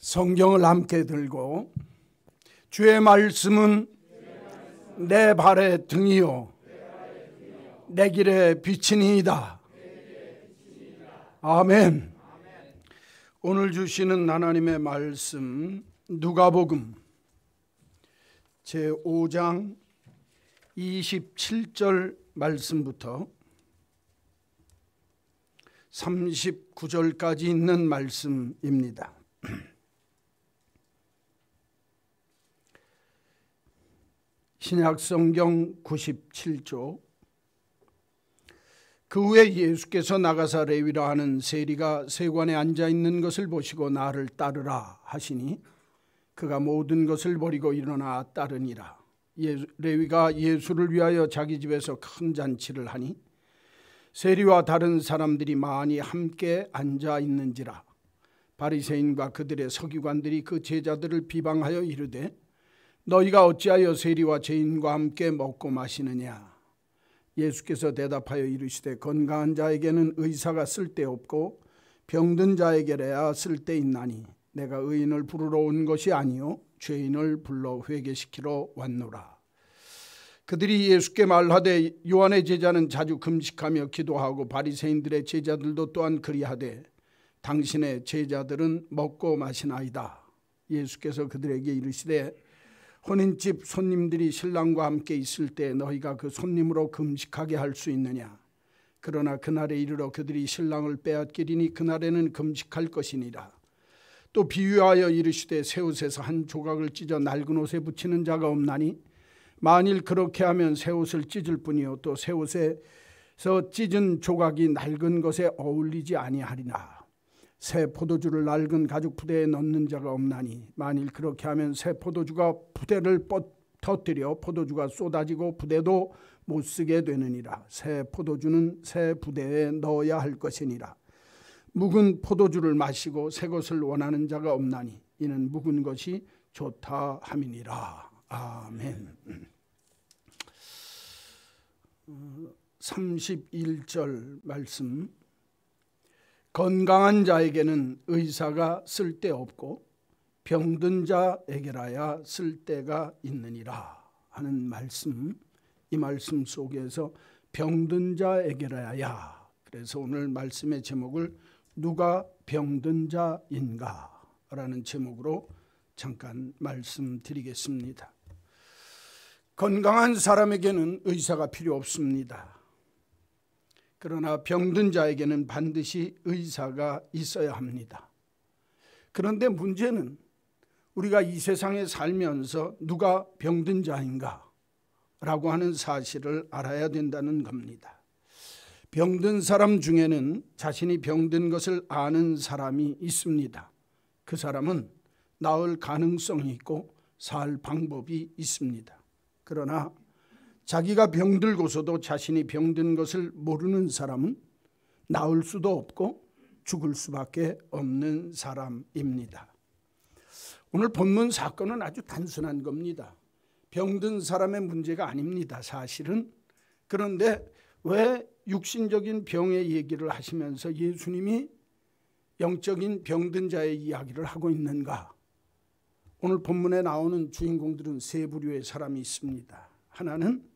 성경을 함께 들고 주의 말씀은 내 발의 등이요 내 길의 빛이니이다. 아멘. 오늘 주시는 하나님의 말씀 누가복음 제5장 27절 말씀부터 39절까지 있는 말씀입니다. 신약성경 97조. 그 후에 예수께서 나가사 레위라 하는 세리가 세관에 앉아 있는 것을 보시고 나를 따르라 하시니 그가 모든 것을 버리고 일어나 따르니라. 레위가 예수를 위하여 자기 집에서 큰 잔치를 하니 세리와 다른 사람들이 많이 함께 앉아 있는지라. 바리새인과 그들의 서기관들이 그 제자들을 비방하여 이르되 너희가 어찌하여 세리와 죄인과 함께 먹고 마시느냐. 예수께서 대답하여 이르시되 건강한 자에게는 의사가 쓸데없고 병든 자에게라야 쓸데있나니 내가 의인을 부르러 온 것이 아니요 죄인을 불러 회개시키러 왔노라. 그들이 예수께 말하되 요한의 제자는 자주 금식하며 기도하고 바리새인들의 제자들도 또한 그리하되 당신의 제자들은 먹고 마시나이다. 예수께서 그들에게 이르시되 혼인집 손님들이 신랑과 함께 있을 때 너희가 그 손님으로 금식하게 할 수 있느냐. 그러나 그날에 이르러 그들이 신랑을 빼앗기리니 그날에는 금식할 것이니라. 또 비유하여 이르시되 새옷에서 한 조각을 찢어 낡은 옷에 붙이는 자가 없나니 만일 그렇게 하면 새옷을 찢을 뿐이요 또 새옷에서 찢은 조각이 낡은 것에 어울리지 아니하리나. 새 포도주를 낡은 가죽 부대에 넣는 자가 없나니 만일 그렇게 하면 새 포도주가 부대를 터뜨려 포도주가 쏟아지고 부대도 못 쓰게 되느니라. 새 포도주는 새 부대에 넣어야 할 것이니라. 묵은 포도주를 마시고 새 것을 원하는 자가 없나니 이는 묵은 것이 좋다 함이니라. 아멘. 31절 말씀. 건강한 자에게는 의사가 쓸데없고 병든 자에게라야 쓸데가 있느니라 하는 말씀. 이 말씀 속에서 병든 자에게라야. 그래서 오늘 말씀의 제목을 누가 병든 자인가 라는 제목으로 잠깐 말씀드리겠습니다. 건강한 사람에게는 의사가 필요 없습니다. 그러나 병든 자에게는 반드시 의사가 있어야 합니다. 그런데 문제는 우리가 이 세상에 살면서 누가 병든 자인가 라고 하는 사실을 알아야 된다는 겁니다. 병든 사람 중에는 자신이 병든 것을 아는 사람이 있습니다. 그 사람은 나을 가능성이 있고 살 방법이 있습니다. 그러나 자기가 병들고서도 자신이 병든 것을 모르는 사람은 나을 수도 없고 죽을 수밖에 없는 사람입니다. 오늘 본문 사건은 아주 단순한 겁니다. 병든 사람의 문제가 아닙니다, 사실은. 그런데 왜 육신적인 병의 얘기를 하시면서 예수님이 영적인 병든 자의 이야기를 하고 있는가? 오늘 본문에 나오는 주인공들은 세 부류의 사람이 있습니다. 하나는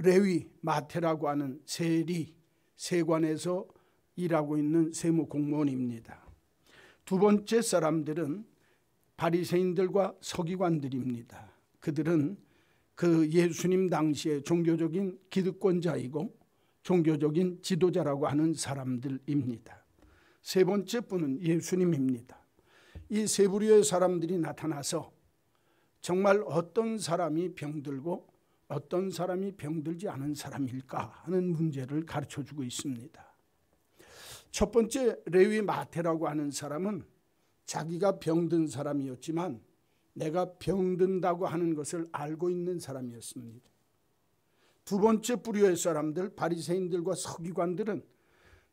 레위, 마태라고 하는 세리, 세관에서 일하고 있는 세무 공무원입니다. 두 번째 사람들은 바리새인들과 서기관들입니다. 그들은 그 예수님 당시의 종교적인 기득권자이고 종교적인 지도자라고 하는 사람들입니다. 세 번째 분은 예수님입니다. 이 세 부류의 사람들이 나타나서 정말 어떤 사람이 병들고 어떤 사람이 병들지 않은 사람일까 하는 문제를 가르쳐주고 있습니다. 첫 번째 레위 마태라고 하는 사람은 자기가 병든 사람이었지만 내가 병든다고 하는 것을 알고 있는 사람이었습니다. 두 번째 부류의 사람들 바리새인들과 서기관들은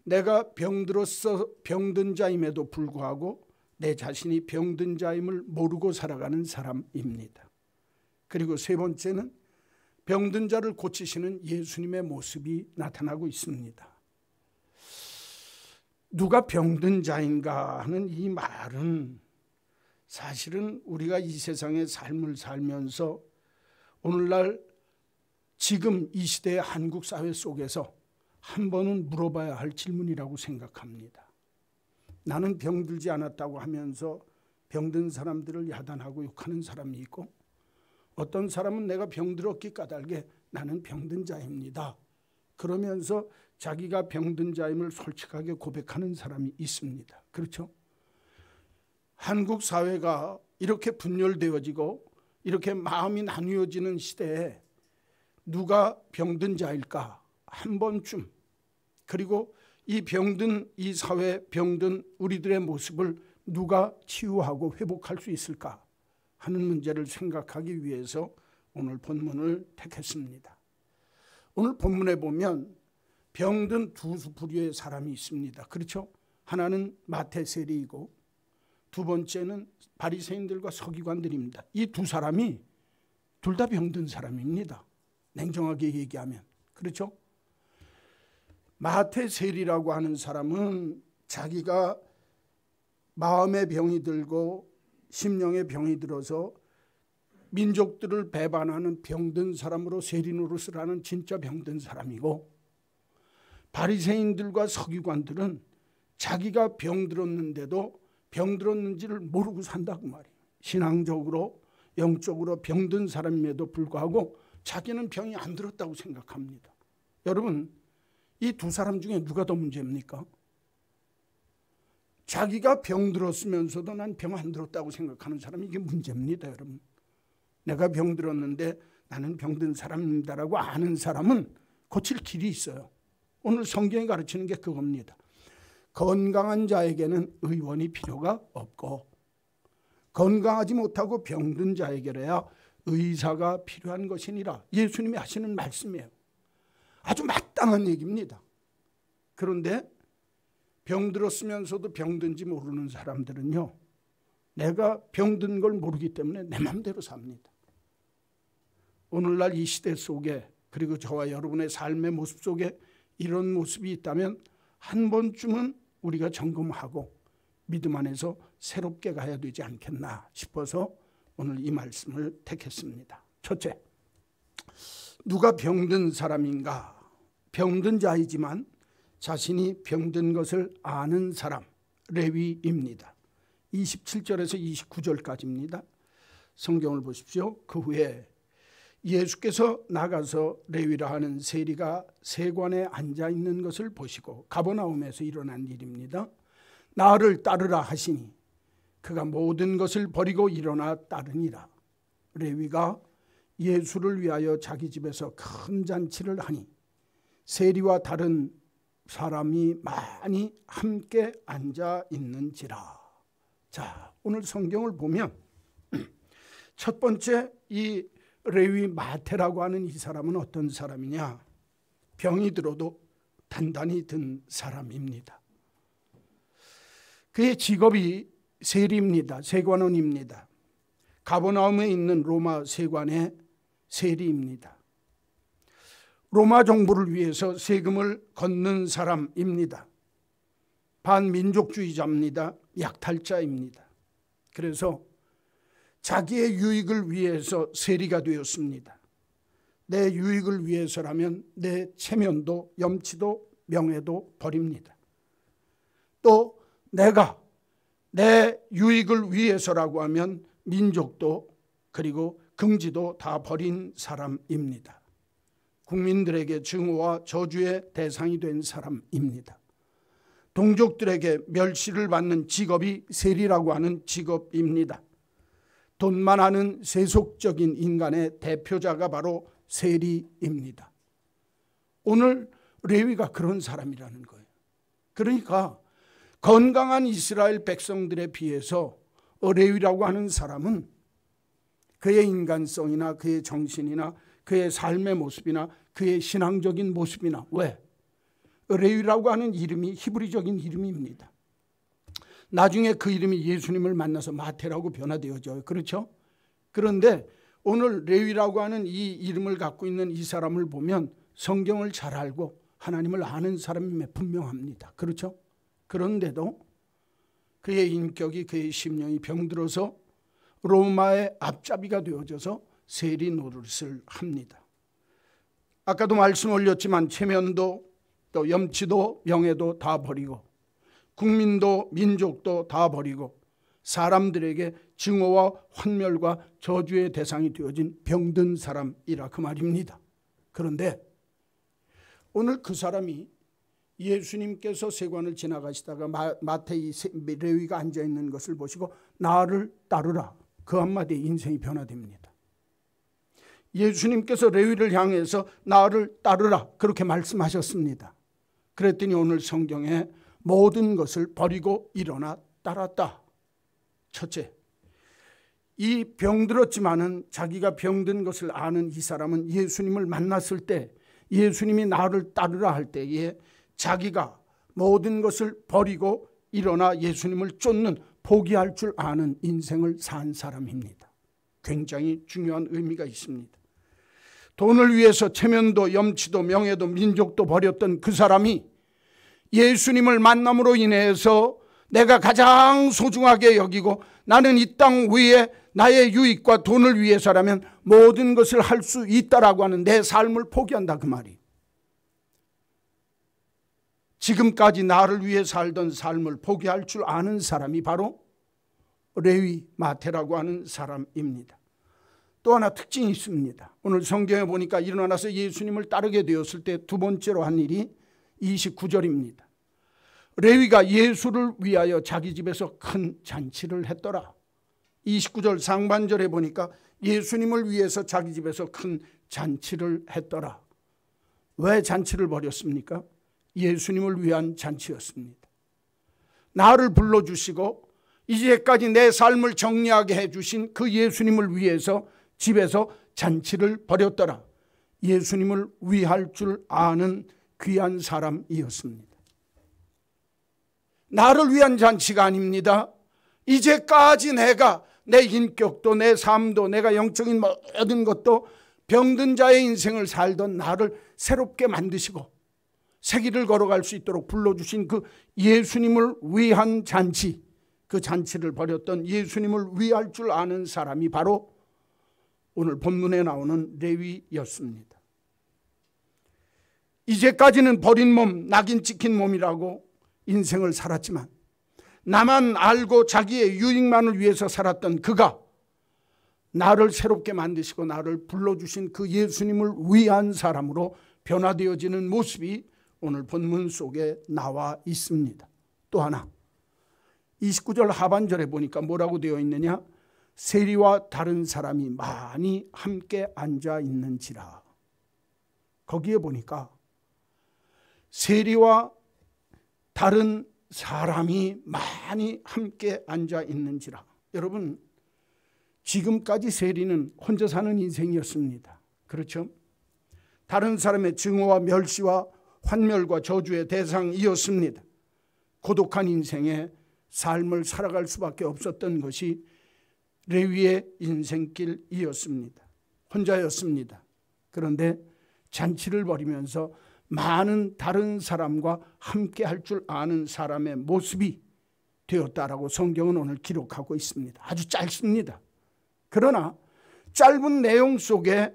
내가 병들어서 병든 자임에도 불구하고 내 자신이 병든 자임을 모르고 살아가는 사람입니다. 그리고 세 번째는 병든 자를 고치시는 예수님의 모습이 나타나고 있습니다. 누가 병든 자인가 하는 이 말은 사실은 우리가 이 세상의 삶을 살면서 오늘날 지금 이 시대의 한국 사회 속에서 한 번은 물어봐야 할 질문이라고 생각합니다. 나는 병들지 않았다고 하면서 병든 사람들을 야단하고 욕하는 사람이 있고, 어떤 사람은 내가 병들었기 까닭에 나는 병든 자입니다 그러면서 자기가 병든 자임을 솔직하게 고백하는 사람이 있습니다. 그렇죠? 한국 사회가 이렇게 분열되어지고 이렇게 마음이 나뉘어지는 시대에 누가 병든 자일까 한 번쯤, 그리고 이 병든 이 사회, 병든 우리들의 모습을 누가 치유하고 회복할 수 있을까 하는 문제를 생각하기 위해서 오늘 본문을 택했습니다. 오늘 본문에 보면 병든 두 부류의 사람이 있습니다. 그렇죠? 하나는 마태 세리이고 두 번째는 바리새인들과 서기관들입니다. 이 두 사람이 둘 다 병든 사람입니다. 냉정하게 얘기하면. 그렇죠? 마태 세리라고 하는 사람은 자기가 마음의 병이 들고 심령의 병이 들어서 민족들을 배반하는 병든 사람으로 세리 노릇을 하는 진짜 병든 사람이고, 바리새인들과 서기관들은 자기가 병들었는데도 병들었는지를 모르고 산다고 말이에요. 신앙적으로 영적으로 병든 사람임에도 불구하고 자기는 병이 안 들었다고 생각합니다. 여러분, 이 두 사람 중에 누가 더 문제입니까? 자기가 병들었으면서도 난 병 안 들었다고 생각하는 사람이 이게 문제입니다. 여러분, 내가 병들었는데 나는 병든 사람입니다라고 아는 사람은 고칠 길이 있어요. 오늘 성경이 가르치는 게 그겁니다. 건강한 자에게는 의원이 필요가 없고, 건강하지 못하고 병든 자에게라야 의사가 필요한 것이니라. 예수님이 하시는 말씀이에요. 아주 마땅한 얘기입니다. 그런데 병들었으면서도 병든지 모르는 사람들은요, 내가 병든 걸 모르기 때문에 내 마음대로 삽니다. 오늘날 이 시대 속에, 그리고 저와 여러분의 삶의 모습 속에 이런 모습이 있다면 한 번쯤은 우리가 점검하고 믿음 안에서 새롭게 가야 되지 않겠나 싶어서 오늘 이 말씀을 택했습니다. 첫째, 누가 병든 사람인가? 병든 자이지만 자신이 병든 것을 아는 사람, 레위입니다. 27절에서 29절까지입니다. 성경을 보십시오. 그 후에 예수께서 나가서 레위라 하는 세리가 세관에 앉아 있는 것을 보시고, 가버나움에서 일어난 일입니다. 나를 따르라 하시니 그가 모든 것을 버리고 일어나 따르니라. 레위가 예수를 위하여 자기 집에서 큰 잔치를 하니 세리와 다른 사람이 많이 함께 앉아 있는지라. 자, 오늘 성경을 보면 첫 번째, 이 레위 마태라고 하는 이 사람은 어떤 사람이냐? 병이 들어도 단단히 든 사람입니다. 그의 직업이 세리입니다. 세관원입니다. 가버나움에 있는 로마 세관의 세리입니다. 로마 정부를 위해서 세금을 걷는 사람입니다. 반민족주의자입니다. 약탈자입니다. 그래서 자기의 유익을 위해서 세리가 되었습니다. 내 유익을 위해서라면 내 체면도 염치도 명예도 버립니다. 또 내가 내 유익을 위해서라고 하면 민족도 그리고 긍지도 다 버린 사람입니다. 국민들에게 증오와 저주의 대상이 된 사람입니다. 동족들에게 멸시를 받는 직업이 세리라고 하는 직업입니다. 돈만 하는 세속적인 인간의 대표자가 바로 세리입니다. 오늘 레위가 그런 사람이라는 거예요. 그러니까 건강한 이스라엘 백성들에 비해서 레위라고 하는 사람은 그의 인간성이나 그의 정신이나 그의 삶의 모습이나 그의 신앙적인 모습이나, 왜? 레위라고 하는 이름이 히브리적인 이름입니다. 나중에 그 이름이 예수님을 만나서 마태라고 변화되어져요. 그렇죠? 그런데 오늘 레위라고 하는 이 이름을 갖고 있는 이 사람을 보면 성경을 잘 알고 하나님을 아는 사람임에 분명합니다. 그렇죠? 그런데도 그의 인격이, 그의 심령이 병들어서 로마의 앞잡이가 되어져서 세리 노릇을 합니다. 아까도 말씀 올렸지만 체면도 또 염치도 명예도 다 버리고 국민도 민족도 다 버리고 사람들에게 증오와 환멸과 저주의 대상이 되어진 병든 사람이라 그 말입니다. 그런데 오늘 그 사람이 예수님께서 세관을 지나가시다가 마태이 레위가 앉아있는 것을 보시고 나를 따르라, 그 한마디에 인생이 변화됩니다. 예수님께서 레위를 향해서 나를 따르라 그렇게 말씀하셨습니다. 그랬더니 오늘 성경에 모든 것을 버리고 일어나 따랐다. 첫째, 이 병들었지만은 자기가 병든 것을 아는 이 사람은 예수님을 만났을 때 예수님이 나를 따르라 할 때에 자기가 모든 것을 버리고 일어나 예수님을 쫓는 포기할 줄 아는 인생을 산 사람입니다. 굉장히 중요한 의미가 있습니다. 돈을 위해서 체면도 염치도 명예도 민족도 버렸던 그 사람이 예수님을 만남으로 인해서 내가 가장 소중하게 여기고 나는 이 땅 위에 나의 유익과 돈을 위해서라면 모든 것을 할 수 있다라고 하는 내 삶을 포기한다 그 말이. 지금까지 나를 위해 살던 삶을 포기할 줄 아는 사람이 바로 레위 마태라고 하는 사람입니다. 또 하나 특징이 있습니다. 오늘 성경에 보니까 일어나서 예수님을 따르게 되었을 때 두 번째로 한 일이 29절입니다. 레위가 예수를 위하여 자기 집에서 큰 잔치를 했더라. 29절 상반절에 보니까 예수님을 위해서 자기 집에서 큰 잔치를 했더라. 왜 잔치를 벌였습니까? 예수님을 위한 잔치였습니다. 나를 불러주시고 이제까지 내 삶을 정리하게 해주신 그 예수님을 위해서 집에서 잔치를 벌였더라. 예수님을 위할 줄 아는 귀한 사람이었습니다. 나를 위한 잔치가 아닙니다. 이제까지 내가 내 인격도 내 삶도 내가 영적인 모든 것도 병든 자의 인생을 살던 나를 새롭게 만드시고 새 길을 걸어갈 수 있도록 불러주신 그 예수님을 위한 잔치, 그 잔치를 벌였던 예수님을 위할 줄 아는 사람이 바로 오늘 본문에 나오는 레위였습니다. 이제까지는 버린 몸, 낙인 찍힌 몸이라고 인생을 살았지만 나만 알고 자기의 유익만을 위해서 살았던 그가 나를 새롭게 만드시고 나를 불러주신 그 예수님을 위한 사람으로 변화되어지는 모습이 오늘 본문 속에 나와 있습니다. 또 하나 29절 하반절에 보니까 뭐라고 되어 있느냐? 세리와 다른 사람이 많이 함께 앉아 있는지라. 거기에 보니까 세리와 다른 사람이 많이 함께 앉아 있는지라. 여러분, 지금까지 세리는 혼자 사는 인생이었습니다. 그렇죠? 다른 사람의 증오와 멸시와 환멸과 저주의 대상이었습니다. 고독한 인생의 삶을 살아갈 수밖에 없었던 것이 레위의 인생길이었습니다. 혼자였습니다. 그런데 잔치를 벌이면서 많은 다른 사람과 함께 할 줄 아는 사람의 모습이 되었다라고 성경은 오늘 기록하고 있습니다. 아주 짧습니다. 그러나 짧은 내용 속에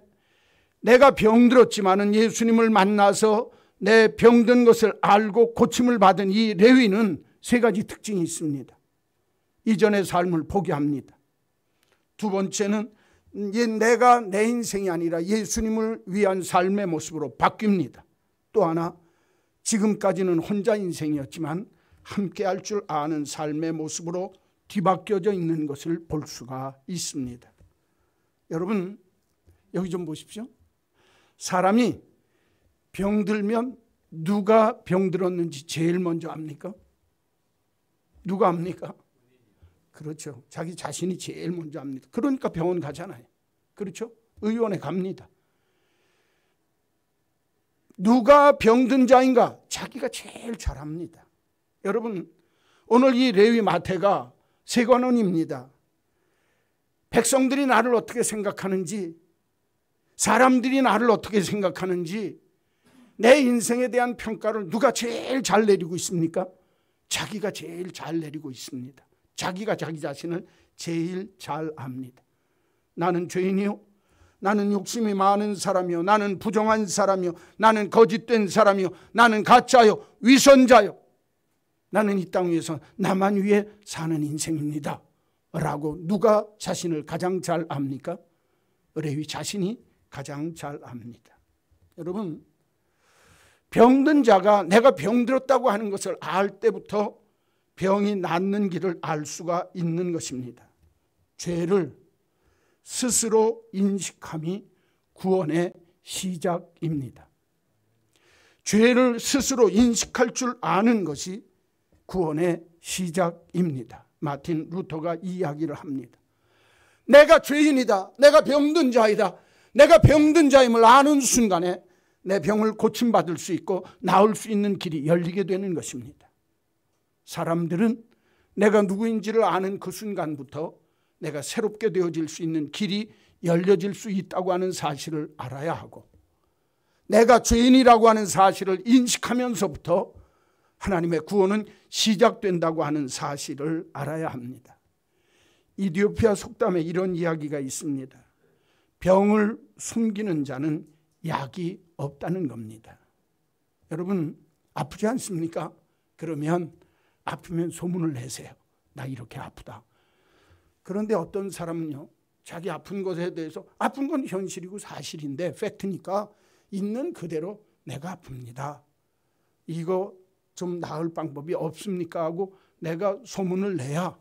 내가 병들었지만은 예수님을 만나서 내 병든 것을 알고 고침을 받은 이 레위는 세 가지 특징이 있습니다. 이전의 삶을 포기합니다. 두 번째는 내가 내 인생이 아니라 예수님을 위한 삶의 모습으로 바뀝니다. 또 하나, 지금까지는 혼자 인생이었지만 함께 할 줄 아는 삶의 모습으로 뒤바뀌어져 있는 것을 볼 수가 있습니다. 여러분, 여기 좀 보십시오. 사람이 병들면 누가 병들었는지 제일 먼저 압니까? 누가 압니까? 그렇죠. 자기 자신이 제일 먼저 압니다. 그러니까 병원 가잖아요. 그렇죠? 의원에 갑니다. 누가 병든 자인가? 자기가 제일 잘 압니다. 여러분, 오늘 이 레위 마태가 세관원입니다. 백성들이 나를 어떻게 생각하는지, 사람들이 나를 어떻게 생각하는지, 내 인생에 대한 평가를 누가 제일 잘 내리고 있습니까? 자기가 제일 잘 내리고 있습니다. 자기가 자기 자신을 제일 잘 압니다. 나는 죄인이요, 나는 욕심이 많은 사람이요, 나는 부정한 사람이요, 나는 거짓된 사람이요, 나는 가짜요, 위선자요, 나는 이 땅 위에서 나만 위해 사는 인생입니다 라고 누가 자신을 가장 잘 압니까? 레위 자신이 가장 잘 압니다. 여러분, 병든 자가 내가 병들었다고 하는 것을 알 때부터 병이 낫는 길을 알 수가 있는 것입니다. 죄를 스스로 인식함이 구원의 시작입니다. 죄를 스스로 인식할 줄 아는 것이 구원의 시작입니다. 마틴 루터가 이 이야기를 합니다. 내가 죄인이다, 내가 병든 자이다, 내가 병든 자임을 아는 순간에 내 병을 고침받을 수 있고 나을 수 있는 길이 열리게 되는 것입니다. 사람들은 내가 누구인지를 아는 그 순간부터 내가 새롭게 되어질 수 있는 길이 열려질 수 있다고 하는 사실을 알아야 하고, 내가 죄인이라고 하는 사실을 인식하면서부터 하나님의 구원은 시작된다고 하는 사실을 알아야 합니다. 이디오피아 속담에 이런 이야기가 있습니다. 병을 숨기는 자는 약이 없다는 겁니다. 여러분, 아프지 않습니까? 그러면 아프면 소문을 내세요. 나 이렇게 아프다. 그런데 어떤 사람은요, 자기 아픈 것에 대해서 아픈 건 현실이고 사실인데 팩트니까 있는 그대로 내가 아픕니다, 이거 좀 나을 방법이 없습니까 하고 내가 소문을 내야,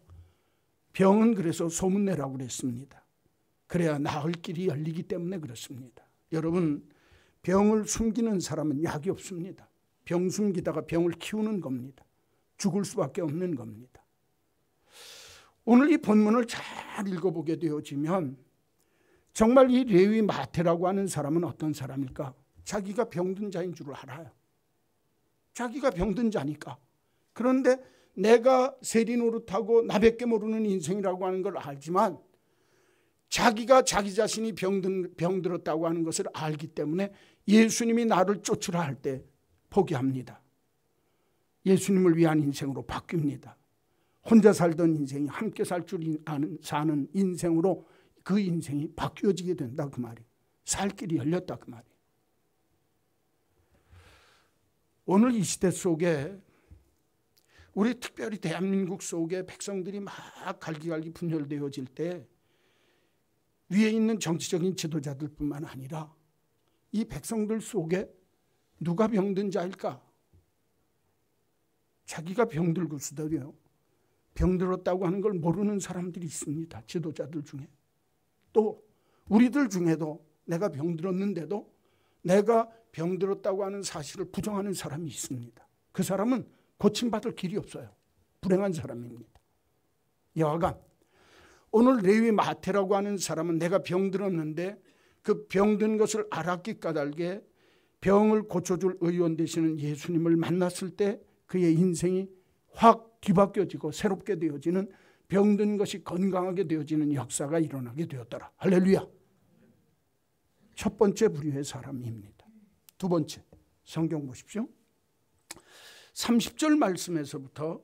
병은 그래서 소문내라고 그랬습니다. 그래야 나을 길이 열리기 때문에 그렇습니다. 여러분, 병을 숨기는 사람은 약이 없습니다. 병 숨기다가 병을 키우는 겁니다. 죽을 수밖에 없는 겁니다. 오늘 이 본문을 잘 읽어보게 되어지면 정말 이 레위 마태라고 하는 사람은 어떤 사람일까? 자기가 병든 자인 줄 알아요. 자기가 병든 자니까. 그런데 내가 세리 노릇하고 나밖에 모르는 인생이라고 하는 걸 알지만 자기가 자기 자신이 병들었다고 하는 것을 알기 때문에 예수님이 나를 쫓으라 할 때 포기합니다. 예수님을 위한 인생으로 바뀝니다. 혼자 살던 인생이 함께 살 줄 아는 사는 인생으로 그 인생이 바뀌어지게 된다 그 말이에요. 살 길이 열렸다 그 말이에요. 오늘 이 시대 속에 우리 특별히 대한민국 속에 백성들이 막 갈기갈기 분열되어질 때 위에 있는 정치적인 지도자들뿐만 아니라 이 백성들 속에 누가 병든 자일까? 자기가 병들고 쓰더래요. 병들었다고 하는 걸 모르는 사람들이 있습니다. 지도자들 중에. 또 우리들 중에도 내가 병들었는데도 내가 병들었다고 하는 사실을 부정하는 사람이 있습니다. 그 사람은 고침받을 길이 없어요. 불행한 사람입니다. 여하간 오늘 레위 마태라고 하는 사람은 내가 병들었는데 그 병든 것을 알았기 까닭에 병을 고쳐줄 의원 되시는 예수님을 만났을 때 그의 인생이 확 뒤바뀌어지고 새롭게 되어지는, 병든 것이 건강하게 되어지는 역사가 일어나게 되었더라. 할렐루야. 첫 번째 부류의 사람입니다. 두 번째, 성경 보십시오. 30절 말씀에서부터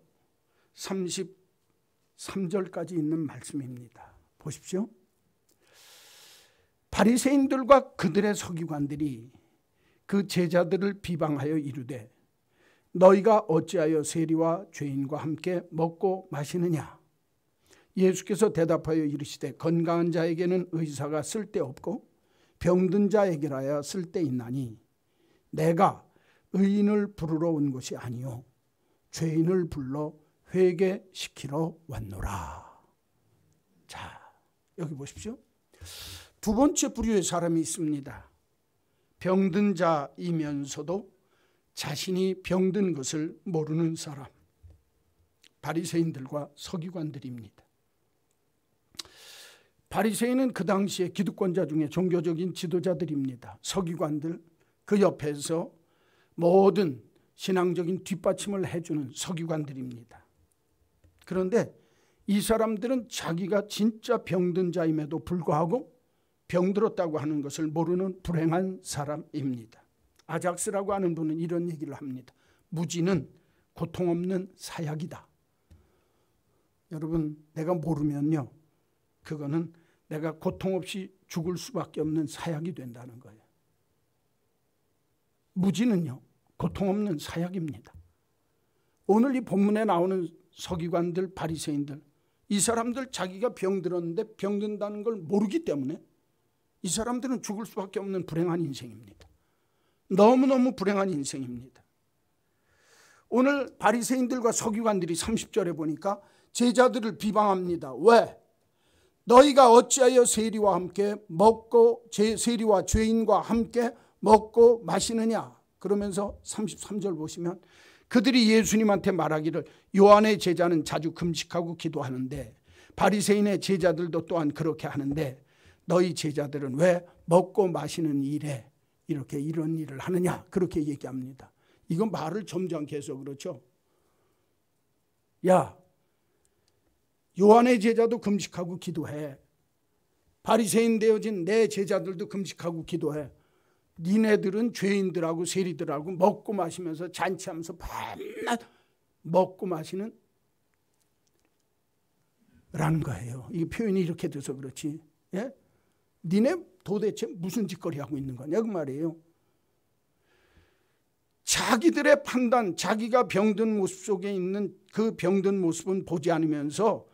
33절까지 있는 말씀입니다. 보십시오. 바리새인들과 그들의 서기관들이 그 제자들을 비방하여 이르되 너희가 어찌하여 세리와 죄인과 함께 먹고 마시느냐? 예수께서 대답하여 이르시되 건강한 자에게는 의사가 쓸데없고 병든 자에게라야 쓸데있나니 내가 의인을 부르러 온 것이 아니요 죄인을 불러 회개시키러 왔노라. 자, 여기 보십시오. 두 번째 부류의 사람이 있습니다. 병든 자이면서도 자신이 병든 것을 모르는 사람, 바리새인들과 서기관들입니다. 바리새인은 그 당시에 기득권자 중에 종교적인 지도자들입니다. 서기관들, 그 옆에서 모든 신앙적인 뒷받침을 해주는 서기관들입니다. 그런데 이 사람들은 자기가 진짜 병든 자임에도 불구하고 병들었다고 하는 것을 모르는 불행한 사람입니다. 아작스라고 하는 분은 이런 얘기를 합니다. 무지는 고통 없는 사약이다. 여러분, 내가 모르면요, 그거는 내가 고통 없이 죽을 수밖에 없는 사약이 된다는 거예요. 무지는요, 고통 없는 사약입니다. 오늘 이 본문에 나오는 서기관들, 바리새인들, 이 사람들 자기가 병들었는데 병든다는 걸 모르기 때문에 이 사람들은 죽을 수밖에 없는 불행한 인생입니다. 너무너무 불행한 인생입니다. 오늘 바리새인들과 서기관들이 30절에 보니까 제자들을 비방합니다. 왜? 너희가 어찌하여 세리와 함께 먹고 세리와 죄인과 함께 먹고 마시느냐? 그러면서 33절 보시면 그들이 예수님한테 말하기를 요한의 제자는 자주 금식하고 기도하는데 바리새인의 제자들도 또한 그렇게 하는데 너희 제자들은 왜 먹고 마시는 일에 이렇게 이런 일을 하느냐? 그렇게 얘기합니다. 이건 말을 점잖게 해서 그렇죠. 야, 요한의 제자도 금식하고 기도해. 바리새인 되어진 내 제자들도 금식하고 기도해. 니네들은 죄인들하고 세리들하고 먹고 마시면서 잔치하면서 밤낮 먹고 마시는 라는 거예요. 이 표현이 이렇게 돼서 그렇지. 예? 니네 도대체 무슨 짓거리 하고 있는 거냐 그 말이에요. 자기들의 판단, 자기가 병든 모습 속에 있는 그 병든 모습은 보지 않으면서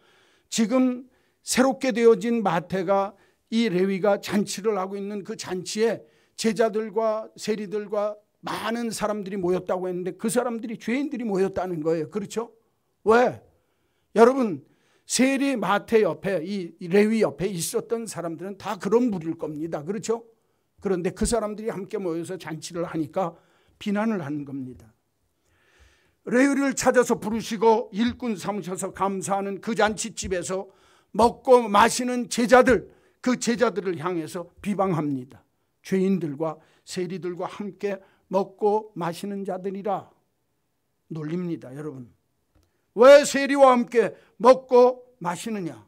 지금 새롭게 되어진 마태가 이 레위가 잔치를 하고 있는 그 잔치에 제자들과 세리들과 많은 사람들이 모였다고 했는데 그 사람들이 죄인들이 모였다는 거예요. 그렇죠? 왜? 여러분, 세리 마태 옆에 이 레위 옆에 있었던 사람들은 다 그런 무리일 겁니다. 그렇죠? 그런데 그 사람들이 함께 모여서 잔치를 하니까 비난을 하는 겁니다. 레위를 찾아서 부르시고 일꾼 삼으셔서 감사하는 그 잔치집에서 먹고 마시는 제자들, 그 제자들을 향해서 비방합니다. 죄인들과 세리들과 함께 먹고 마시는 자들이라 놀립니다. 여러분, 왜 세리와 함께 먹고 마시느냐?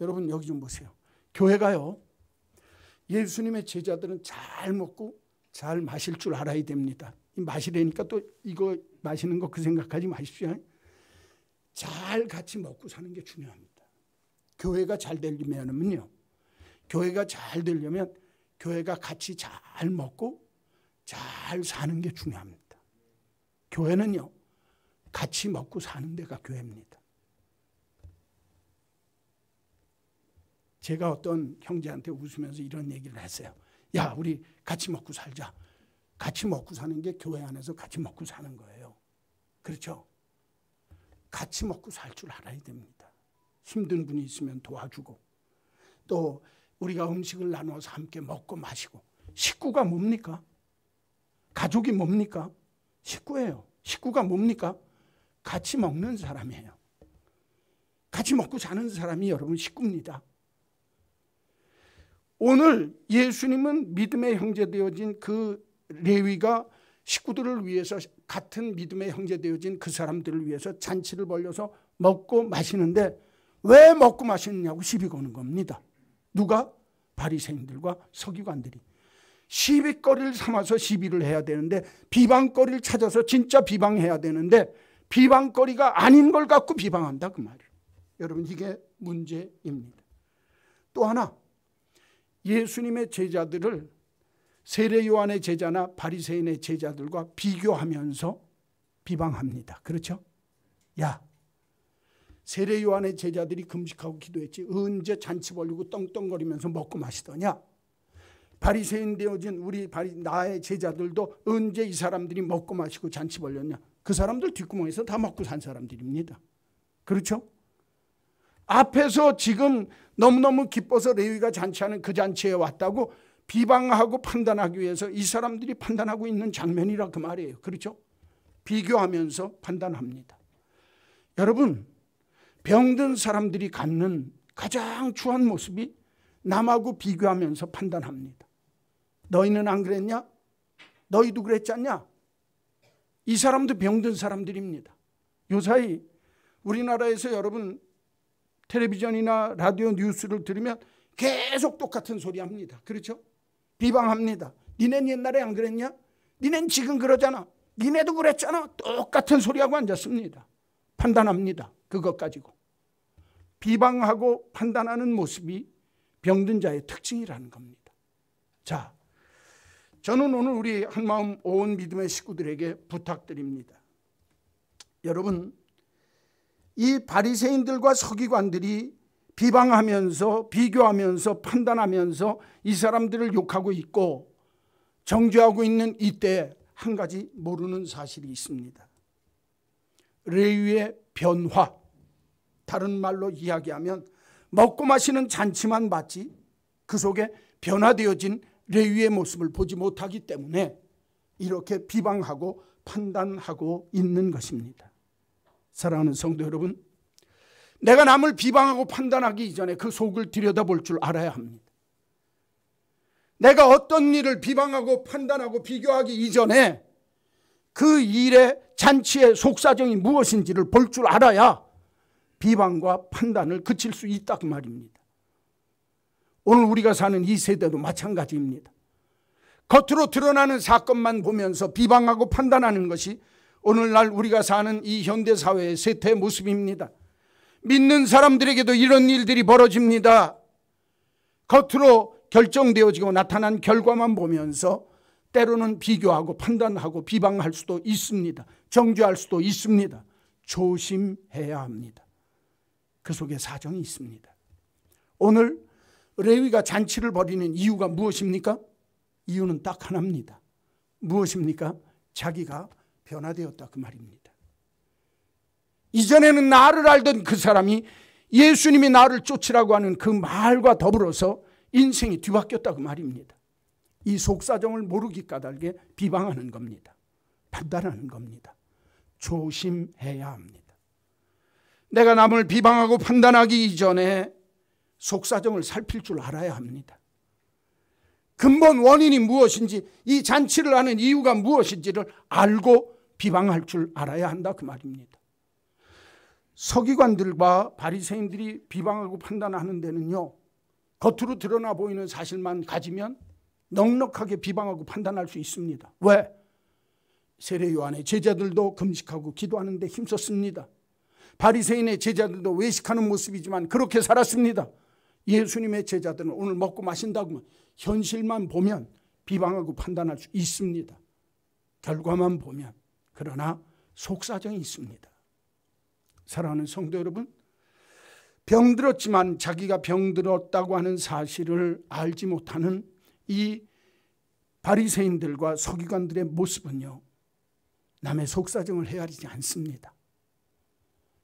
여러분, 여기 좀 보세요. 교회가요, 예수님의 제자들은 잘 먹고 잘 마실 줄 알아야 됩니다. 마시려니까 또 이거 마시는 거 그 생각하지 마십시오. 잘 같이 먹고 사는 게 중요합니다. 교회가 잘 되려면요, 교회가 잘 되려면 교회가 같이 잘 먹고 잘 사는 게 중요합니다. 교회는요, 같이 먹고 사는 데가 교회입니다. 제가 어떤 형제한테 웃으면서 이런 얘기를 했어요. 야, 우리 같이 먹고 살자. 같이 먹고 사는 게 교회 안에서 같이 먹고 사는 거예요. 그렇죠? 같이 먹고 살 줄 알아야 됩니다. 힘든 분이 있으면 도와주고, 또 우리가 음식을 나눠서 함께 먹고 마시고. 식구가 뭡니까? 가족이 뭡니까? 식구예요. 식구가 뭡니까? 같이 먹는 사람이에요. 같이 먹고 사는 사람이 여러분 식구입니다. 오늘 예수님은 믿음의 형제 되어진 그 레위가 식구들을 위해서, 같은 믿음의 형제 되어진 그 사람들을 위해서 잔치를 벌려서 먹고 마시는데 왜 먹고 마시느냐고 시비 거는 겁니다. 누가? 바리새인들과 서기관들이. 시비거리를 삼아서 시비를 해야 되는데, 비방거리를 찾아서 진짜 비방해야 되는데 비방거리가 아닌 걸 갖고 비방한다 그 말이에요. 여러분, 이게 문제입니다. 또 하나, 예수님의 제자들을 세례 요한의 제자나 바리새인의 제자들과 비교하면서 비방합니다. 그렇죠? 야, 세례 요한의 제자들이 금식하고 기도했지 언제 잔치 벌리고 떵떵거리면서 먹고 마시더냐? 바리새인 되어진 나의 제자들도 언제 이 사람들이 먹고 마시고 잔치 벌렸냐? 그 사람들 뒷구멍에서 다 먹고 산 사람들입니다. 그렇죠? 앞에서 지금 너무너무 기뻐서 레위가 잔치하는 그 잔치에 왔다고 비방하고 판단하기 위해서 이 사람들이 판단하고 있는 장면이라 그 말이에요. 그렇죠? 비교하면서 판단합니다. 여러분, 병든 사람들이 갖는 가장 추한 모습이 남하고 비교하면서 판단합니다. 너희는 안 그랬냐? 너희도 그랬지 않냐? 이 사람도 병든 사람들입니다. 요사이 우리나라에서 여러분 텔레비전이나 라디오 뉴스를 들으면 계속 똑같은 소리 합니다. 그렇죠? 비방합니다. 니넨 옛날에 안 그랬냐? 니넨 지금 그러잖아. 니네도 그랬잖아. 똑같은 소리하고 앉았습니다. 판단합니다. 그것 가지고. 비방하고 판단하는 모습이 병든 자의 특징이라는 겁니다. 자, 저는 오늘 우리 한마음 온 믿음의 식구들에게 부탁드립니다. 여러분, 이 바리새인들과 서기관들이 비방하면서 비교하면서 판단하면서 이 사람들을 욕하고 있고 정죄하고 있는 이때 한 가지 모르는 사실이 있습니다. 레위의 변화, 다른 말로 이야기하면 먹고 마시는 잔치만 봤지 그 속에 변화되어진 레위의 모습을 보지 못하기 때문에 이렇게 비방하고 판단하고 있는 것입니다. 사랑하는 성도 여러분, 내가 남을 비방하고 판단하기 이전에 그 속을 들여다볼 줄 알아야 합니다. 내가 어떤 일을 비방하고 판단하고 비교하기 이전에 그 일의 잔치의 속사정이 무엇인지를 볼 줄 알아야 비방과 판단을 그칠 수 있다 그 말입니다. 오늘 우리가 사는 이 세대도 마찬가지입니다. 겉으로 드러나는 사건만 보면서 비방하고 판단하는 것이 오늘날 우리가 사는 이 현대사회의 세태의 모습입니다. 믿는 사람들에게도 이런 일들이 벌어집니다. 겉으로 결정되어지고 나타난 결과만 보면서 때로는 비교하고 판단하고 비방할 수도 있습니다. 정죄할 수도 있습니다. 조심해야 합니다. 그 속에 사정이 있습니다. 오늘 레위가 잔치를 벌이는 이유가 무엇입니까? 이유는 딱 하나입니다. 무엇입니까? 자기가 변화되었다 그 말입니다. 이전에는 나를 알던 그 사람이 예수님이 나를 쫓으라고 하는 그 말과 더불어서 인생이 뒤바뀌었다 그 말입니다. 이 속사정을 모르기 까닭에 비방하는 겁니다. 판단하는 겁니다. 조심해야 합니다. 내가 남을 비방하고 판단하기 이전에 속사정을 살필 줄 알아야 합니다. 근본 원인이 무엇인지, 이 잔치를 하는 이유가 무엇인지를 알고 비방할 줄 알아야 한다 그 말입니다. 서기관들과 바리새인들이 비방하고 판단하는 데는요, 겉으로 드러나 보이는 사실만 가지면 넉넉하게 비방하고 판단할 수 있습니다. 왜? 세례 요한의 제자들도 금식하고 기도하는 데 힘썼습니다. 바리새인의 제자들도 외식하는 모습이지만 그렇게 살았습니다. 예수님의 제자들은 오늘 먹고 마신다고 현실만 보면 비방하고 판단할 수 있습니다. 결과만 보면. 그러나 속사정이 있습니다. 사랑하는 성도 여러분, 병들었지만 자기가 병들었다고 하는 사실을 알지 못하는 이 바리새인들과 서기관들의 모습은요, 남의 속사정을 헤아리지 않습니다.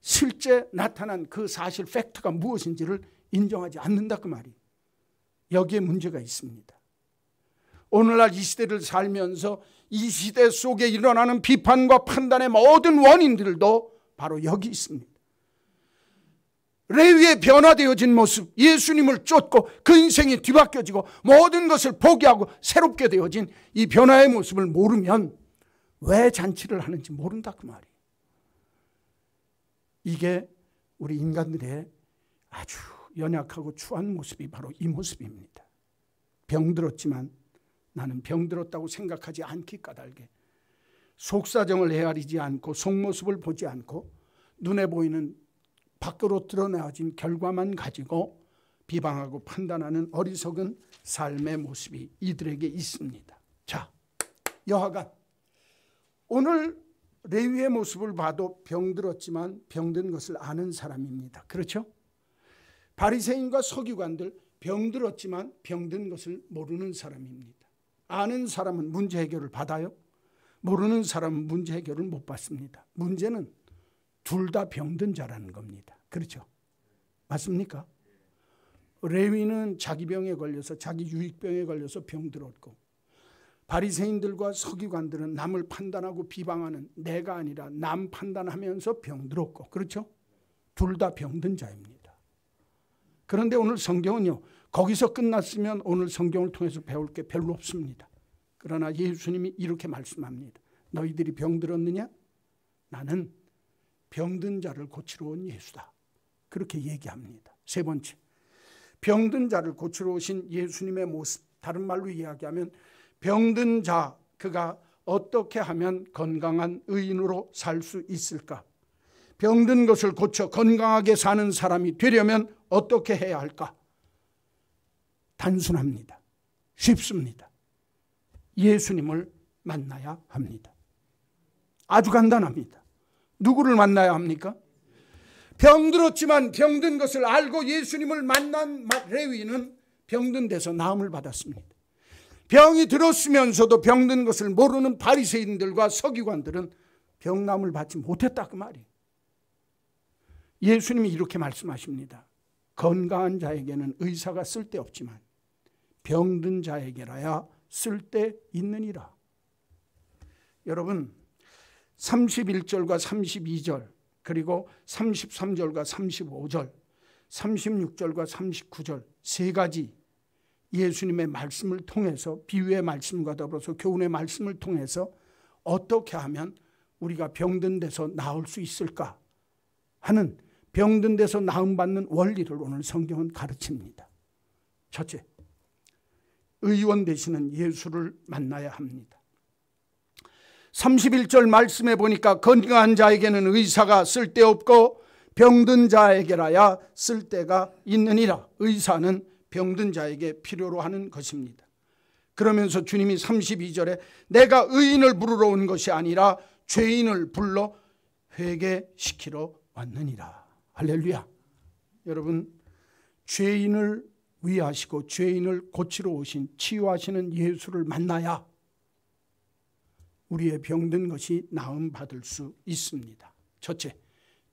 실제 나타난 그 사실 팩트가 무엇인지를 인정하지 않는다 그 말이. 여기에 문제가 있습니다. 오늘날 이 시대를 살면서 이 시대 속에 일어나는 비판과 판단의 모든 원인들도 바로 여기 있습니다. 레위의 변화되어진 모습, 예수님을 쫓고 그 인생이 뒤바뀌어지고 모든 것을 포기하고 새롭게 되어진 이 변화의 모습을 모르면 왜 잔치를 하는지 모른다 그 말이에요. 이게 우리 인간들의 아주 연약하고 추한 모습이 바로 이 모습입니다. 병들었지만 나는 병들었다고 생각하지 않기 까닭에 속사정을 헤아리지 않고 속모습을 보지 않고 눈에 보이는 밖으로 드러나진 결과만 가지고 비방하고 판단하는 어리석은 삶의 모습이 이들에게 있습니다. 자, 여하간 오늘 레위의 모습을 봐도 병들었지만 병든 것을 아는 사람입니다. 그렇죠? 바리새인과 서기관들 병들었지만 병든 것을 모르는 사람입니다. 아는 사람은 문제 해결을 받아요. 모르는 사람은 문제 해결을 못 받습니다. 문제는 둘 다 병든 자라는 겁니다. 그렇죠? 맞습니까? 레위는 자기 병에 걸려서 자기 유익병에 걸려서 병들었고, 바리새인들과 서기관들은 남을 판단하고 비방하는 내가 아니라 남 판단하면서 병들었고, 그렇죠? 둘 다 병든 자입니다. 그런데 오늘 성경은요, 거기서 끝났으면 오늘 성경을 통해서 배울 게 별로 없습니다. 그러나 예수님이 이렇게 말씀합니다. 너희들이 병들었느냐? 나는 병든 자를 고치러 온 예수다. 그렇게 얘기합니다. 세 번째, 병든 자를 고치러 오신 예수님의 모습, 다른 말로 이야기하면 병든 자, 그가 어떻게 하면 건강한 의인으로 살 수 있을까? 병든 것을 고쳐 건강하게 사는 사람이 되려면 어떻게 해야 할까? 단순합니다. 쉽습니다. 예수님을 만나야 합니다. 아주 간단합니다. 누구를 만나야 합니까? 병들었지만 병든 것을 알고 예수님을 만난 레위는 병든 데서 나음을 받았습니다. 병이 들었으면서도 병든 것을 모르는 바리새인들과 서기관들은 병남을 받지 못했다 그 말이에요. 예수님이 이렇게 말씀하십니다. 건강한 자에게는 의사가 쓸데없지만 병든 자에게라야 쓸데있느니라. 여러분, 31절과 32절 그리고 33절과 35절 36절과 39절 세 가지 예수님의 말씀을 통해서, 비유의 말씀과 더불어서 교훈의 말씀을 통해서 어떻게 하면 우리가 병든 데서 나을 수 있을까 하는, 병든 데서 나음받는 원리를 오늘 성경은 가르칩니다. 첫째, 의원 되시는 예수를 만나야 합니다. 31절 말씀에 보니까 건강한 자에게는 의사가 쓸데없고 병든 자에게라야 쓸데가 있느니라. 의사는 병든 자에게 필요로 하는 것입니다. 그러면서 주님이 32절에 내가 의인을 부르러 온 것이 아니라 죄인을 불러 회개시키러 왔느니라. 할렐루야. 여러분, 죄인을 위하시고 죄인을 고치러 오신, 치유하시는 예수를 만나야 우리의 병든 것이 나음 받을 수 있습니다. 첫째,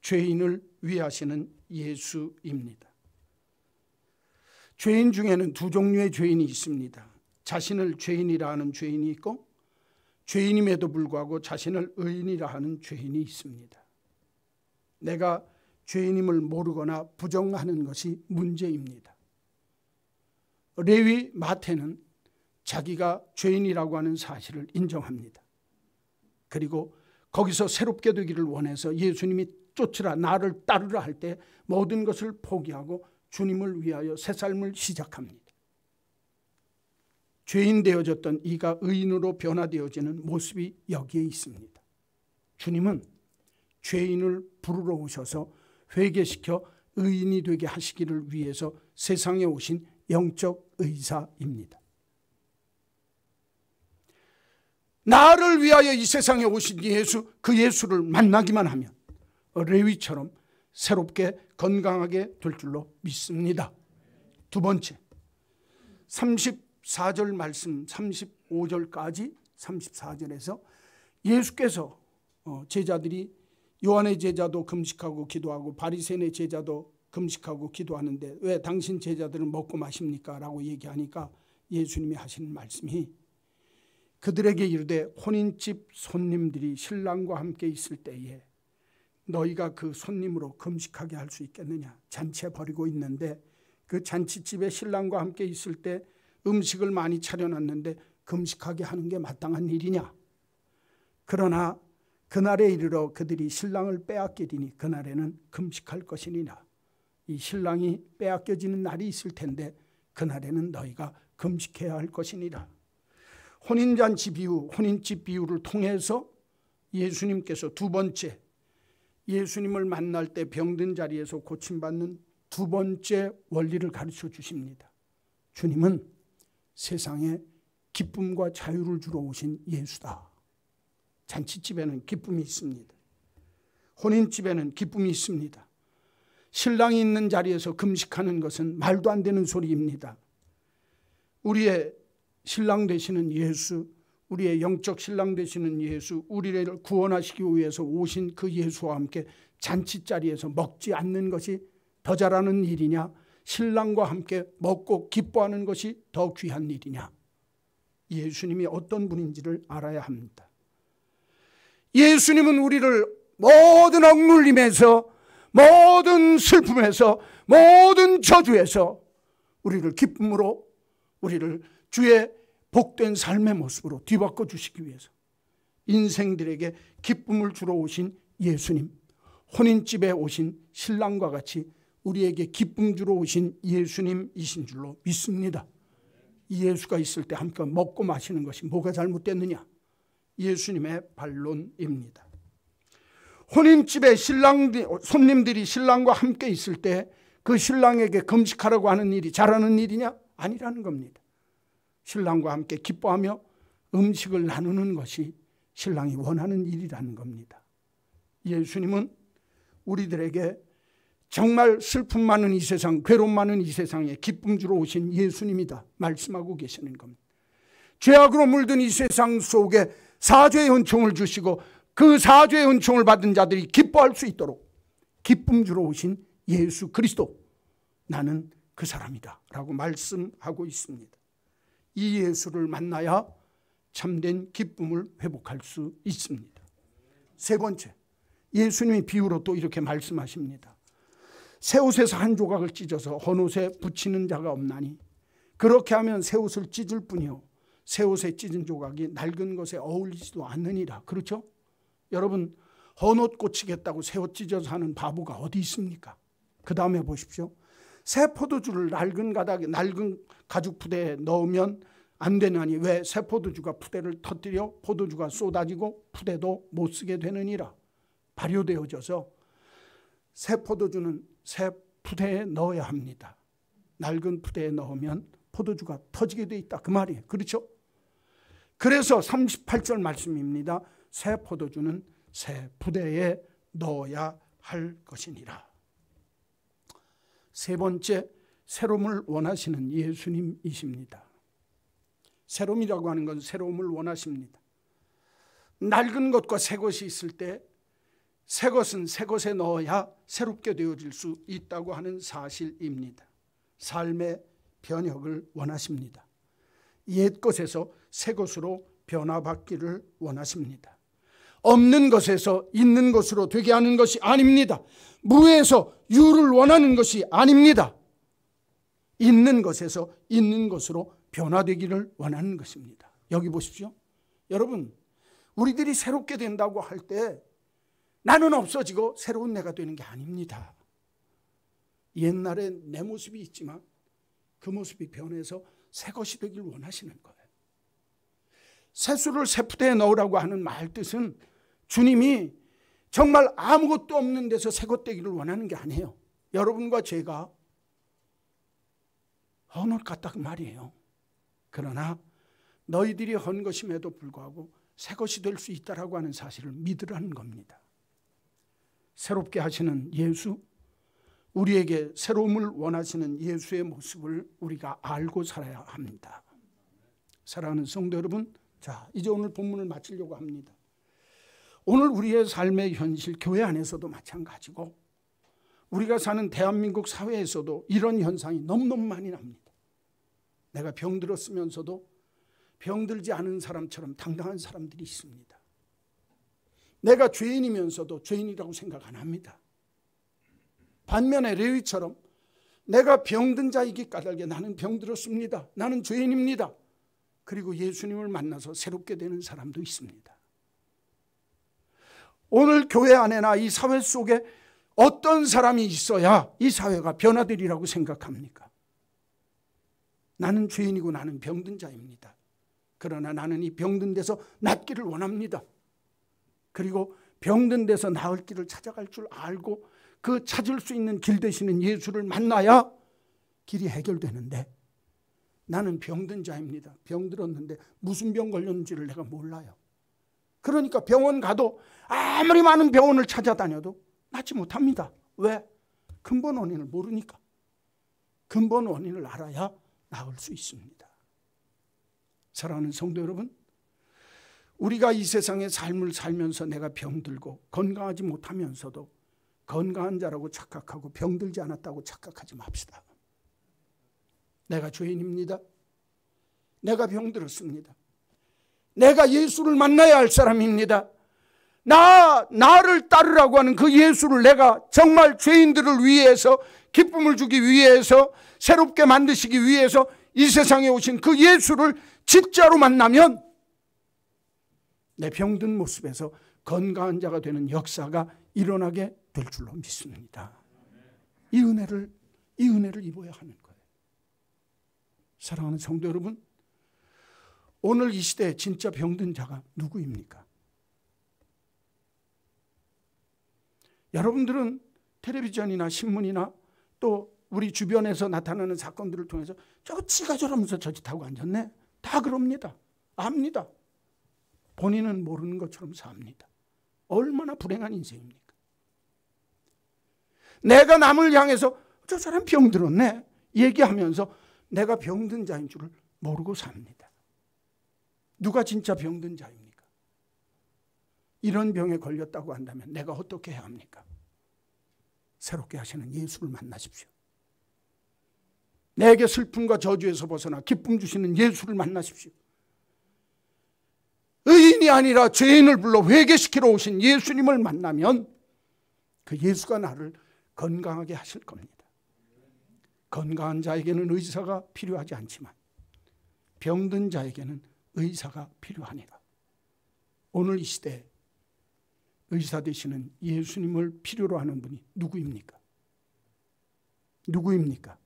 죄인을 위하시는 예수입니다. 죄인 중에는 두 종류의 죄인이 있습니다. 자신을 죄인이라 하는 죄인이 있고, 죄인임에도 불구하고 자신을 의인이라 하는 죄인이 있습니다. 내가 죄인임을 모르거나 부정하는 것이 문제입니다. 레위 마태는 자기가 죄인이라고 하는 사실을 인정합니다. 그리고 거기서 새롭게 되기를 원해서 예수님이 쫓으라, 나를 따르라 할 때 모든 것을 포기하고 주님을 위하여 새 삶을 시작합니다. 죄인 되어졌던 이가 의인으로 변화되어지는 모습이 여기에 있습니다. 주님은 죄인을 부르러 오셔서 회개시켜 의인이 되게 하시기를 위해서 세상에 오신 영적 의사입니다. 나를 위하여 이 세상에 오신 예수, 그 예수를 만나기만 하면 레위처럼 새롭게 건강하게 될 줄로 믿습니다. 두 번째, 34절 말씀 35절까지 34절에서 예수께서 제자들이, 요한의 제자도 금식하고 기도하고 바리새인의 제자도 금식하고 기도하는데 왜 당신 제자들은 먹고 마십니까? 라고 얘기하니까 예수님이 하시는 말씀이, 그들에게 이르되 혼인집 손님들이 신랑과 함께 있을 때에 너희가 그 손님으로 금식하게 할 수 있겠느냐? 잔치에 벌이고 있는데 그 잔치집에 신랑과 함께 있을 때 음식을 많이 차려놨는데 금식하게 하는 게 마땅한 일이냐? 그러나 그날에 이르러 그들이 신랑을 빼앗기리니 그날에는 금식할 것이니라. 이 신랑이 빼앗겨지는 날이 있을 텐데 그날에는 너희가 금식해야 할 것이니라. 혼인잔치 비유, 혼인집 비유를 통해서 예수님께서 두 번째, 예수님을 만날 때 병든 자리에서 고침받는 두 번째 원리를 가르쳐 주십니다. 주님은 세상에 기쁨과 자유를 주러 오신 예수다. 잔치집에는 기쁨이 있습니다. 혼인집에는 기쁨이 있습니다. 신랑이 있는 자리에서 금식하는 것은 말도 안 되는 소리입니다. 우리의 신랑 되시는 예수, 우리의 영적 신랑 되시는 예수, 우리를 구원하시기 위해서 오신 그 예수와 함께 잔치자리에서 먹지 않는 것이 더 잘하는 일이냐? 신랑과 함께 먹고 기뻐하는 것이 더 귀한 일이냐? 예수님이 어떤 분인지를 알아야 합니다. 예수님은 우리를 모든 억눌림에서, 모든 슬픔에서, 모든 저주에서 우리를 기쁨으로, 우리를 주의 복된 삶의 모습으로 뒤바꿔 주시기 위해서 인생들에게 기쁨을 주러 오신 예수님, 혼인집에 오신 신랑과 같이 우리에게 기쁨 주러 오신 예수님이신 줄로 믿습니다. 이 예수가 있을 때 함께 먹고 마시는 것이 뭐가 잘못됐느냐? 예수님의 반론입니다. 혼인집에 손님들이 신랑과 함께 있을 때 그 신랑에게 금식하라고 하는 일이 잘하는 일이냐? 아니라는 겁니다. 신랑과 함께 기뻐하며 음식을 나누는 것이 신랑이 원하는 일이라는 겁니다. 예수님은 우리들에게 정말 슬픔 많은 이 세상, 괴로움 많은 이 세상에 기쁨 주러 오신 예수님이다 말씀하고 계시는 겁니다. 죄악으로 물든 이 세상 속에 사죄의 은총을 주시고 그 사죄의 은총을 받은 자들이 기뻐할 수 있도록 기쁨 주러 오신 예수 그리스도, 나는 그 사람이다 라고 말씀하고 있습니다. 이 예수를 만나야 참된 기쁨을 회복할 수 있습니다. 세 번째, 예수님이 비유로 또 이렇게 말씀하십니다. 새 옷에서 한 조각을 찢어서 헌 옷에 붙이는 자가 없나니 그렇게 하면 새 옷을 찢을 뿐이요 새 옷에 찢은 조각이 낡은 것에 어울리지도 않느니라. 그렇죠? 여러분, 헌 옷 고치겠다고 새 옷 찢어서 하는 바보가 어디 있습니까? 그 다음에 보십시오. 새 포도주를 낡은 가죽 푸대에 넣으면 안 되나니 왜 새 포도주가 푸대를 터뜨려 포도주가 쏟아지고 푸대도 못 쓰게 되느니라. 발효되어져서 새 포도주는 새 푸대에 넣어야 합니다. 낡은 푸대에 넣으면 포도주가 터지게 돼 있다 그 말이에요. 그렇죠? 그래서 38절 말씀입니다. 새 포도주는 새 푸대에 넣어야 할 것이니라. 세 번째, 새로움을 원하시는 예수님이십니다. 새로움이라고 하는 건 새로움을 원하십니다. 낡은 것과 새 것이 있을 때 새 것은 새 것에 넣어야 새롭게 되어질 수 있다고 하는 사실입니다. 삶의 변혁을 원하십니다. 옛 것에서 새 것으로 변화받기를 원하십니다. 없는 것에서 있는 것으로 되게 하는 것이 아닙니다. 무에서 유를 원하는 것이 아닙니다. 있는 것에서 있는 것으로 변화되기를 원하는 것입니다. 여기 보십시오. 여러분, 우리들이 새롭게 된다고 할 때 나는 없어지고 새로운 내가 되는 게 아닙니다. 옛날에 내 모습이 있지만 그 모습이 변해서 새 것이 되길 원하시는 거예요. 새수를 새 푸대에 넣으라고 하는 말 뜻은 주님이 정말 아무것도 없는 데서 새 것 되기를 원하는 게 아니에요. 여러분과 제가 헌 옷 같다 그 말이에요. 그러나 너희들이 헌 것임에도 불구하고 새 것이 될 수 있다라고 하는 사실을 믿으라는 겁니다. 새롭게 하시는 예수, 우리에게 새로움을 원하시는 예수의 모습을 우리가 알고 살아야 합니다. 사랑하는 성도 여러분, 자, 이제 오늘 본문을 마치려고 합니다. 오늘 우리의 삶의 현실, 교회 안에서도 마찬가지고 우리가 사는 대한민국 사회에서도 이런 현상이 너무너무 많이 납니다. 내가 병들었으면서도 병들지 않은 사람처럼 당당한 사람들이 있습니다. 내가 죄인이면서도 죄인이라고 생각 안 합니다. 반면에 레위처럼 내가 병든 자이기 까닭에 나는 병들었습니다. 나는 죄인입니다. 그리고 예수님을 만나서 새롭게 되는 사람도 있습니다. 오늘 교회 안에나 이 사회 속에 어떤 사람이 있어야 이 사회가 변화되리라고 생각합니까? 나는 죄인이고 나는 병든 자입니다. 그러나 나는 이 병든 데서 낫기를 원합니다. 그리고 병든 데서 나을 길을 찾아갈 줄 알고 그 찾을 수 있는 길 되시는 예수를 만나야 길이 해결되는데 나는 병든 자입니다. 병들었는데 무슨 병 걸렸는지를 내가 몰라요. 그러니까 병원 가도 아무리 많은 병원을 찾아다녀도 낫지 못합니다. 왜? 근본 원인을 모르니까. 근본 원인을 알아야 나을 수 있습니다. 사랑하는 성도 여러분, 우리가 이 세상의 삶을 살면서 내가 병들고 건강하지 못하면서도 건강한 자라고 착각하고 병들지 않았다고 착각하지 맙시다. 내가 죄인입니다. 내가 병들었습니다. 내가 예수를 만나야 할 사람입니다. 나를 따르라고 하는 그 예수를 내가 정말 죄인들을 위해서 기쁨을 주기 위해서 새롭게 만드시기 위해서 이 세상에 오신 그 예수를 진짜로 만나면 내 병든 모습에서 건강한 자가 되는 역사가 일어나게 될 줄로 믿습니다. 이 은혜를 입어야 하는 거예요. 사랑하는 성도 여러분, 오늘 이 시대에 진짜 병든 자가 누구입니까? 여러분들은 텔레비전이나 신문이나 또 우리 주변에서 나타나는 사건들을 통해서 저거 지가 저러면서 저 짓하고 앉았네, 다 그럽니다. 압니다. 본인은 모르는 것처럼 삽니다. 얼마나 불행한 인생입니까? 내가 남을 향해서 저 사람 병들었네 얘기하면서 내가 병든 자인 줄을 모르고 삽니다. 누가 진짜 병든 자입니까? 이런 병에 걸렸다고 한다면 내가 어떻게 해야 합니까? 새롭게 하시는 예수를 만나십시오. 내게 슬픔과 저주에서 벗어나 기쁨 주시는 예수를 만나십시오. 의인이 아니라 죄인을 불러 회개시키러 오신 예수님을 만나면 그 예수가 나를 건강하게 하실 겁니다. 건강한 자에게는 의사가 필요하지 않지만 병든 자에게는 의사가 필요하니라. 오늘 이 시대에 의사 되시는 예수님을 필요로 하는 분이 누구입니까? 누구입니까?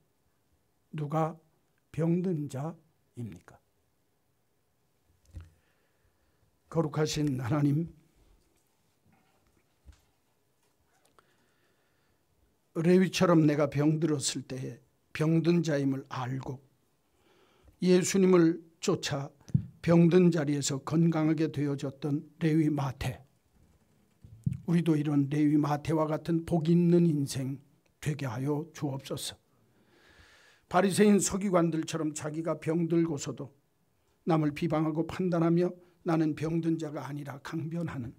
누가 병든 자입니까? 거룩하신 하나님, 레위처럼 내가 병들었을 때에 병든 자임을 알고 예수님을 쫓아 병든 자리에서 건강하게 되어졌던 레위 마태, 우리도 이런 레위 마태와 같은 복 있는 인생 되게 하여 주옵소서. 바리새인 서기관들처럼 자기가 병들고서도 남을 비방하고 판단하며 나는 병든 자가 아니라 강변하는,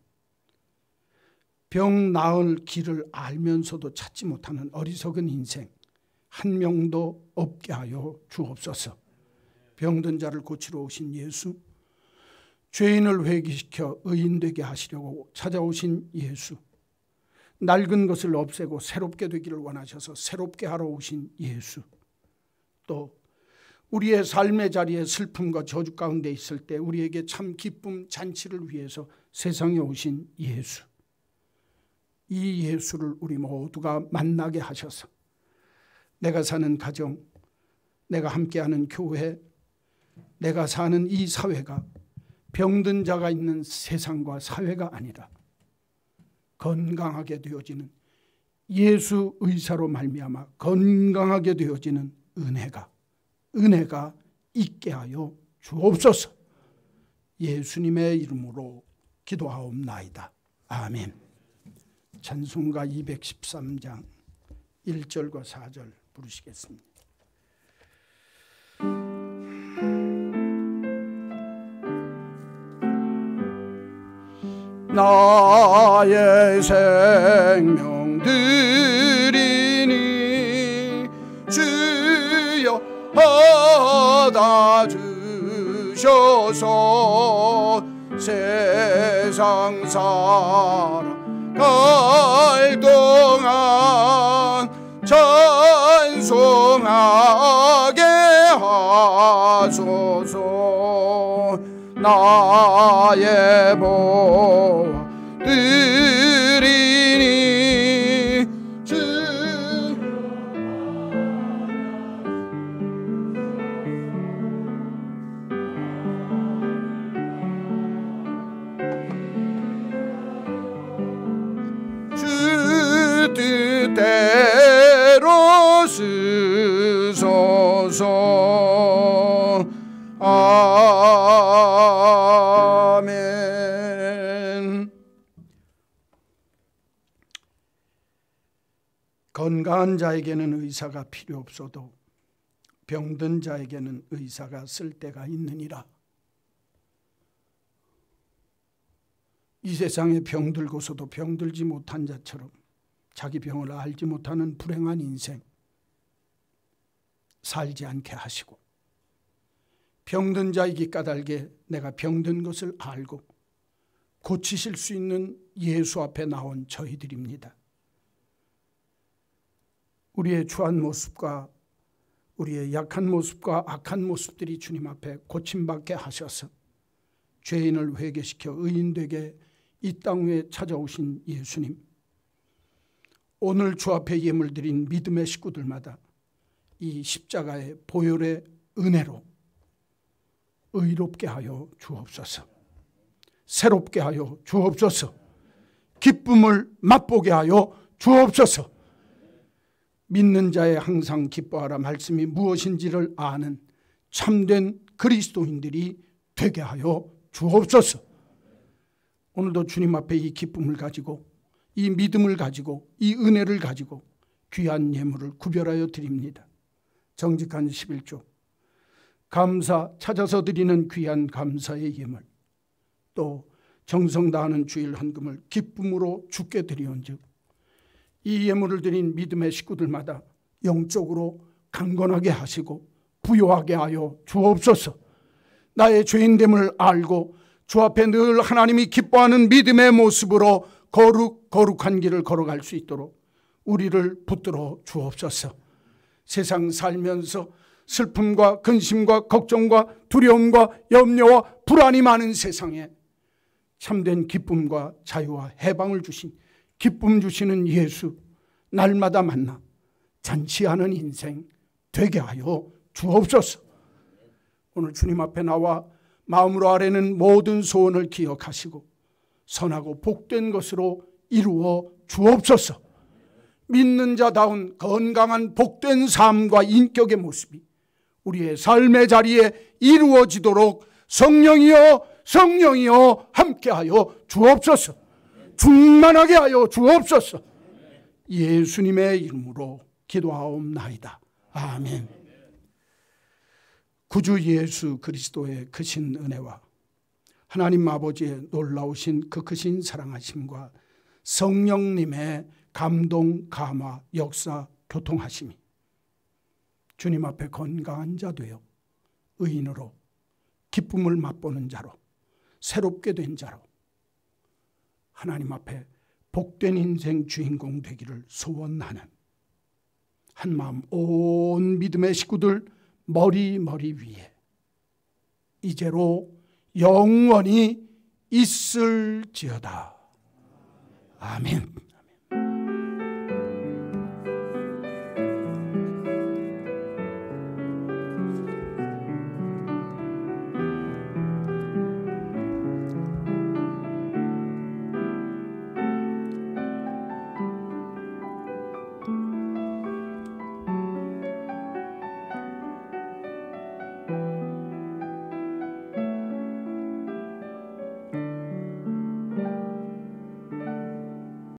병 나을 길을 알면서도 찾지 못하는 어리석은 인생 한 명도 없게 하여 주옵소서. 병든 자를 고치러 오신 예수, 죄인을 회개시켜 의인 되게 하시려고 찾아오신 예수, 낡은 것을 없애고 새롭게 되기를 원하셔서 새롭게 하러 오신 예수, 또 우리의 삶의 자리에 슬픔과 저주 가운데 있을 때 우리에게 참 기쁨 잔치를 위해서 세상에 오신 예수, 이 예수를 우리 모두가 만나게 하셔서 내가 사는 가정, 내가 함께하는 교회, 내가 사는 이 사회가 병든 자가 있는 세상과 사회가 아니라 건강하게 되어지는 예수 의사로 말미암아 건강하게 되어지는 은혜가 있게 하여 주옵소서. 예수님의 이름으로 기도하옵나이다. 아멘. 찬송가 213장 1절과 4절 부르시겠습니다. 나의 생명 드리니 주여 받아주셔서 세상 살아갈 동안 찬송하게 하소서. 나의 보화 드리니 주 뜻대로 쓰소서. 아멘. 건강한 자에게는 의사가 필요 없어도 병든 자에게는 의사가 쓸 때가 있느니라. 이 세상에 병들고서도 병들지 못한 자처럼 자기 병을 알지 못하는 불행한 인생 살지 않게 하시고, 병든 자이기 까닭에 내가 병든 것을 알고 고치실 수 있는 예수 앞에 나온 저희들입니다. 우리의 추한 모습과 우리의 약한 모습과 악한 모습들이 주님 앞에 고침받게 하셔서 죄인을 회개시켜 의인 되게 이 땅 위에 찾아오신 예수님, 오늘 주 앞에 예물 드린 믿음의 식구들마다 이 십자가의 보혈의 은혜로 의롭게 하여 주옵소서. 새롭게 하여 주옵소서. 기쁨을 맛보게 하여 주옵소서. 믿는 자의 항상 기뻐하라 말씀이 무엇인지를 아는 참된 그리스도인들이 되게 하여 주옵소서. 오늘도 주님 앞에 이 기쁨을 가지고, 이 믿음을 가지고, 이 은혜를 가지고 귀한 예물을 구별하여 드립니다. 정직한 11조, 감사, 찾아서 드리는 귀한 감사의 예물, 또 정성 다하는 주일 헌금을 기쁨으로 주께 드리온즉 이 예물을 드린 믿음의 식구들마다 영적으로 강건하게 하시고 부요하게 하여 주옵소서. 나의 죄인됨을 알고 주 앞에 늘 하나님이 기뻐하는 믿음의 모습으로 거룩한 길을 걸어갈 수 있도록 우리를 붙들어 주옵소서. 세상 살면서 슬픔과 근심과 걱정과 두려움과 염려와 불안이 많은 세상에 참된 기쁨과 자유와 해방을 주신, 기쁨 주시는 예수 날마다 만나 잔치하는 인생 되게 하여 주옵소서. 오늘 주님 앞에 나와 마음으로 아뢰는 모든 소원을 기억하시고 선하고 복된 것으로 이루어 주옵소서. 믿는 자다운 건강한 복된 삶과 인격의 모습이 우리의 삶의 자리에 이루어지도록 성령이여 함께하여 주옵소서. 충만하게 하여 주옵소서. 예수님의 이름으로 기도하옵나이다. 아멘. 구주 예수 그리스도의 크신 은혜와 하나님 아버지의 놀라우신 그 크신 사랑하심과 성령님의 감동, 감화, 역사, 교통하심이 주님 앞에 건강한 자 되어 의인으로 기쁨을 맛보는 자로 새롭게 된 자로 하나님 앞에 복된 인생 주인공 되기를 소원하는 한마음 온 믿음의 식구들 머리 위에 이제로 영원히 있을지어다. 아멘.